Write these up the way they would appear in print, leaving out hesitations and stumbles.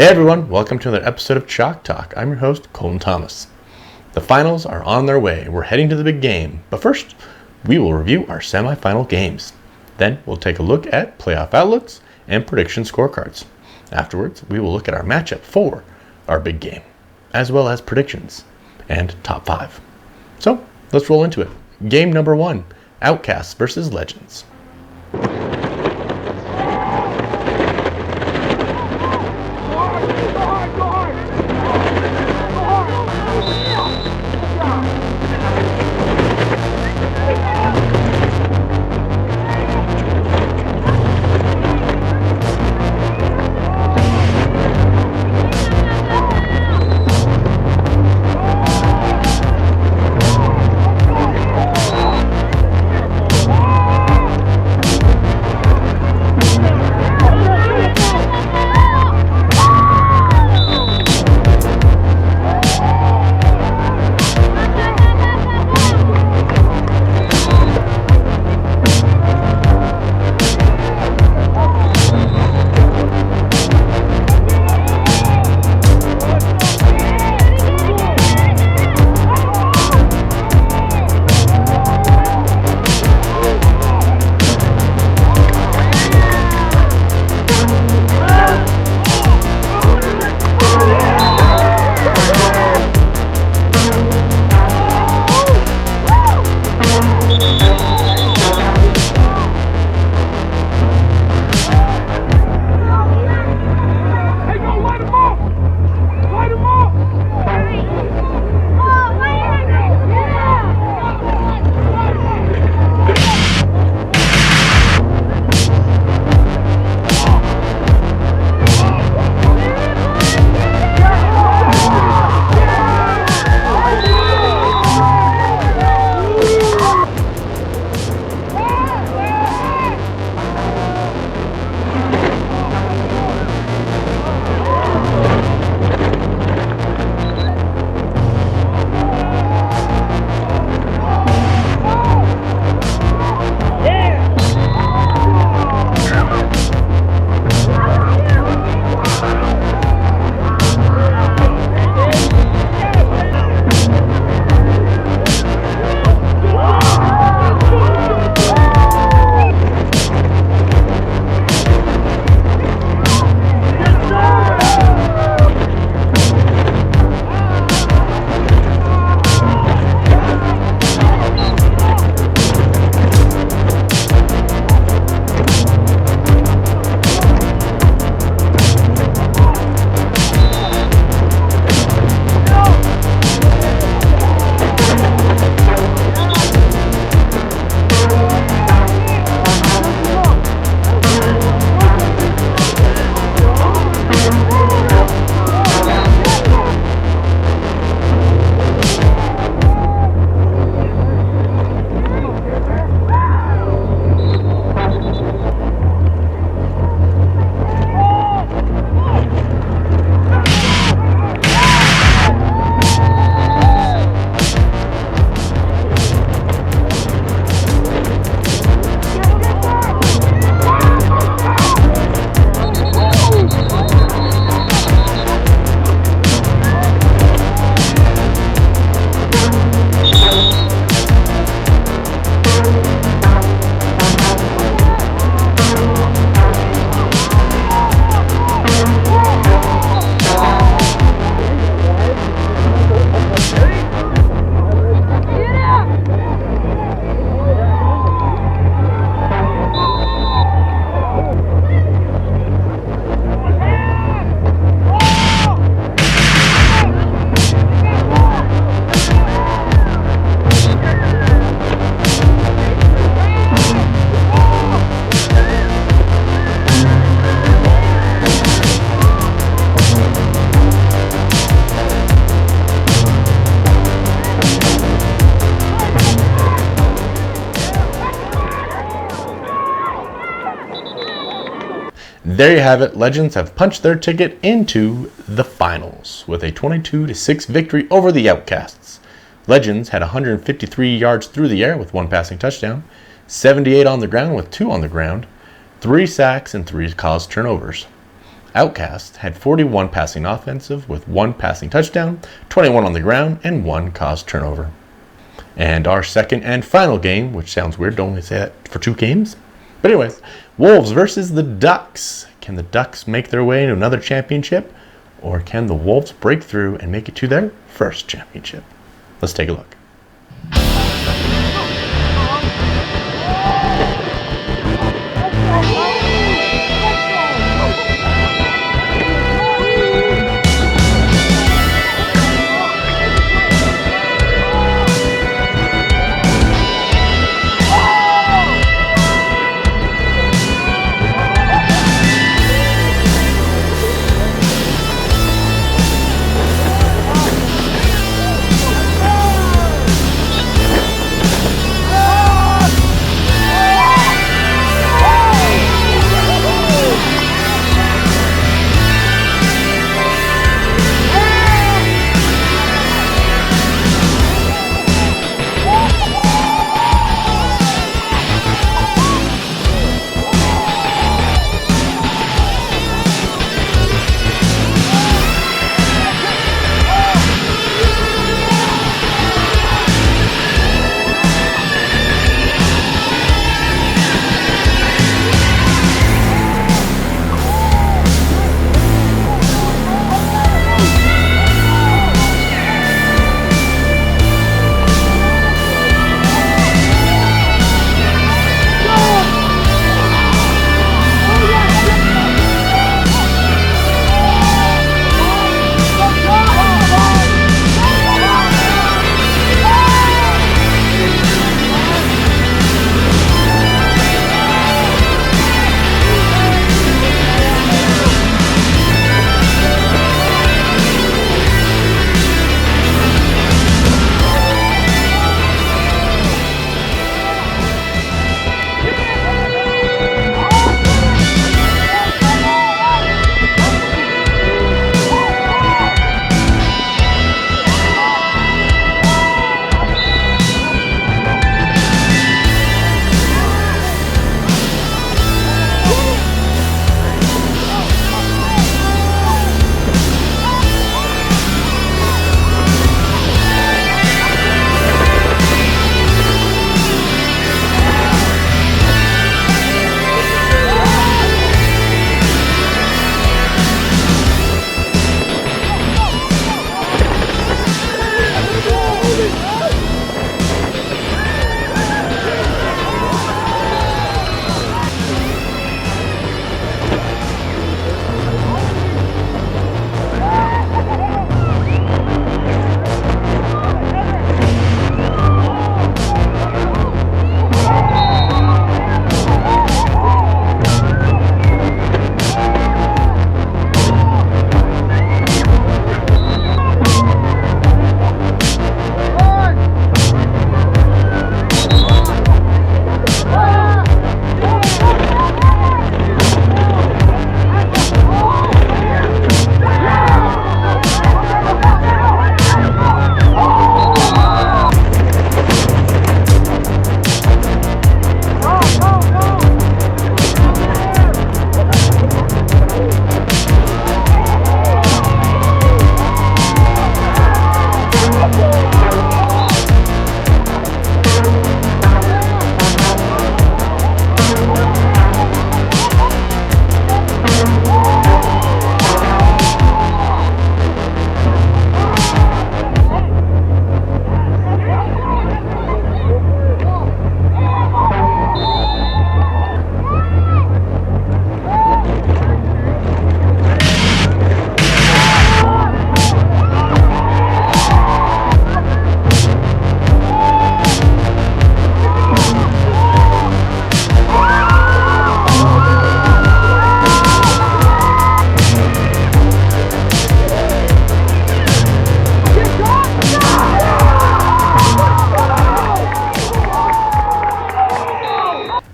Hey everyone, welcome to another episode of Chalk Talk. I'm your host, Colton Thomas. The finals are on their way. We're heading to the big game. But first, we will review our semifinal games. Then we'll take a look at playoff outlooks and prediction scorecards. Afterwards, we will look at our matchup for our big game, as well as predictions and top 5. So, let's roll into it. Game number 1, Outcasts versus Legends. There you have it. Legends have punched their ticket into the finals with a 22-6 victory over the Outcasts. Legends had 153 yards through the air with 1 passing touchdown, 78 on the ground with 2 on the ground, 3 sacks and 3 caused turnovers. Outcasts had 41 passing offensive with 1 passing touchdown, 21 on the ground, and 1 caused turnover. And our second and final game, which sounds weird to only say that for 2 games. But anyways, Wolves versus the Ducks. Can the Ducks make their way into another championship? Or can the Wolves break through and make it to their first championship? Let's take a look.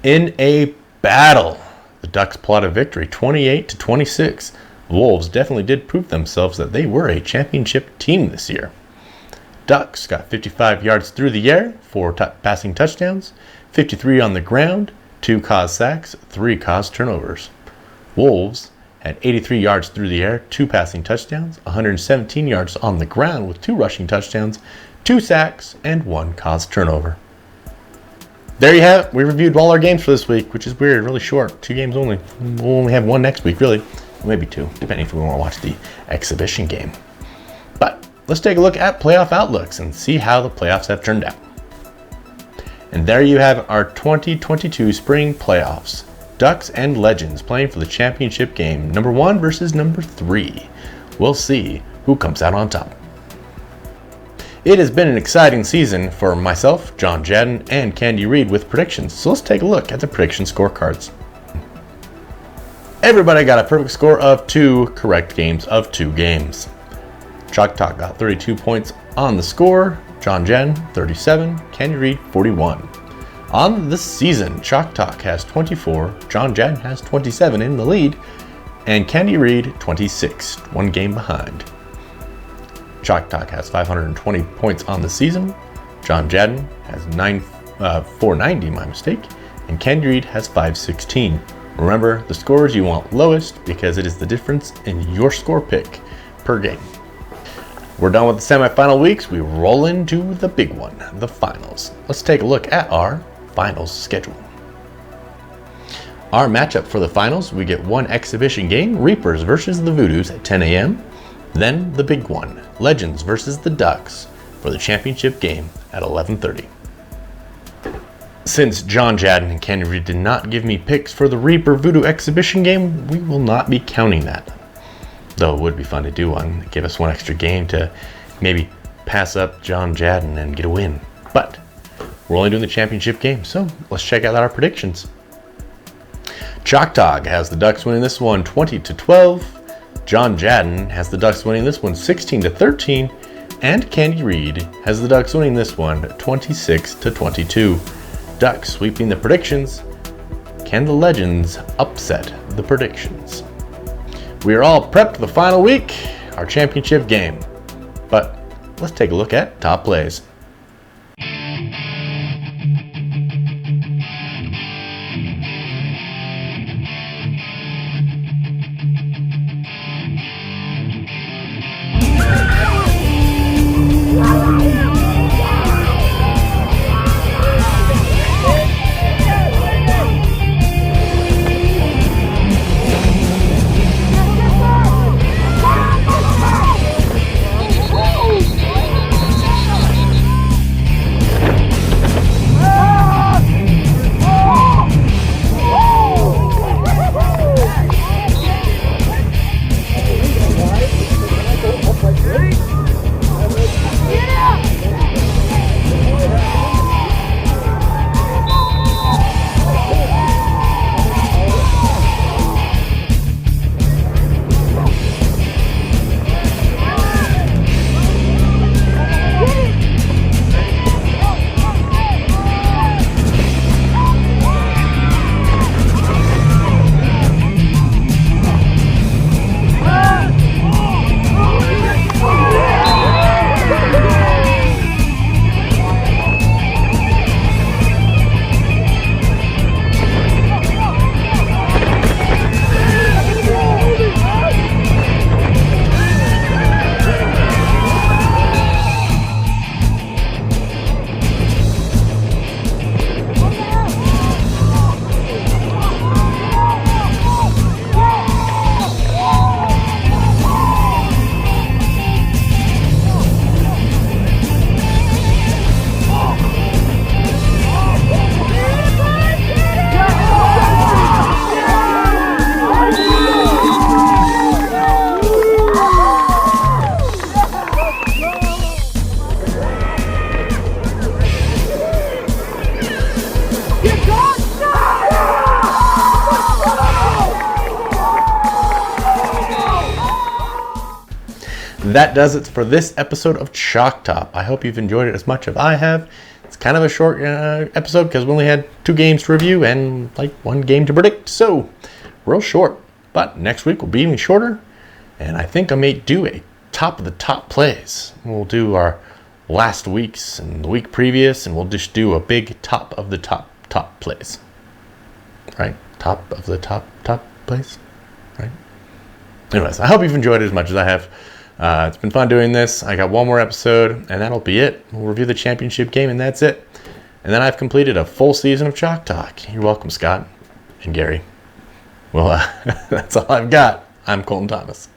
In a battle, the Ducks plot a victory 28-26. The Wolves definitely did prove themselves that they were a championship team this year. Ducks got 55 yards through the air, 4 passing touchdowns, 53 on the ground, 2 caused sacks, 3 caused turnovers. Wolves had 83 yards through the air, 2 passing touchdowns, 117 yards on the ground with 2 rushing touchdowns, 2 sacks, and 1 caused turnover. There you have it. We reviewed all our games for this week, which is weird, really short. 2 games only. We'll only have 1 next week, really. Maybe 2, depending if we want to watch the exhibition game. But let's take a look at playoff outlooks and see how the playoffs have turned out. And there you have our 2022 spring playoffs. Ducks and Legends playing for the championship game, number 1 versus number 3. We'll see who comes out on top. It has been an exciting season for myself, John Jadden, and Candy Reed with predictions, so let's take a look at the prediction scorecards. Everybody got a perfect score of 2 correct games of 2 games. ChalkTalk got 32 points on the score, John Jadden 37, Candy Reed 41. On the season, ChalkTalk has 24, John Jadden has 27 in the lead, and Candy Reed 26, 1 game behind. ChalkTalk has 520 points on the season, John Jadden has 490, my mistake, and Candy Reed has 516. Remember, the scores you want lowest because it is the difference in your score pick per game. We're done with the semifinal weeks. We roll into the big one, the finals. Let's take a look at our finals schedule. Our matchup for the finals, we get 1 exhibition game, Reapers versus the Voodoos at 10 a.m. Then the big one, Legends versus the Ducks for the championship game at 11:30. Since John Jadden and Candy Reed did not give me picks for the Reaper Voodoo exhibition game, we will not be counting that. Though it would be fun to do one, give us 1 extra game to maybe pass up John Jadden and get a win. But we're only doing the championship game, so let's check out our predictions. ChalkTalk has the Ducks winning this one 20-12. John Jadden has the Ducks winning this one 16-13. And Candy Reed has the Ducks winning this one 26-22. Ducks sweeping the predictions. Can the Legends upset the predictions? We are all prepped for the final week, our championship game. But let's take a look at top plays. That does it for this episode of ChalkTalk. I hope you've enjoyed it as much as I have. It's kind of a short episode because we only had 2 games to review and like 1 game to predict. So, real short. But next week will be even shorter. And I think I may do a top of the top plays. We'll do our last week's and the week previous, and we'll just do a big top of the top plays. Right? Top of the top plays. Right? Anyways, I hope you've enjoyed it as much as I have. It's been fun doing this. I got one more episode, and that'll be it. We'll review the championship game, and that's it. And then I've completed a full season of Chalk Talk. You're welcome, Scott and Gary. Well, that's all I've got. I'm Colton Thomas.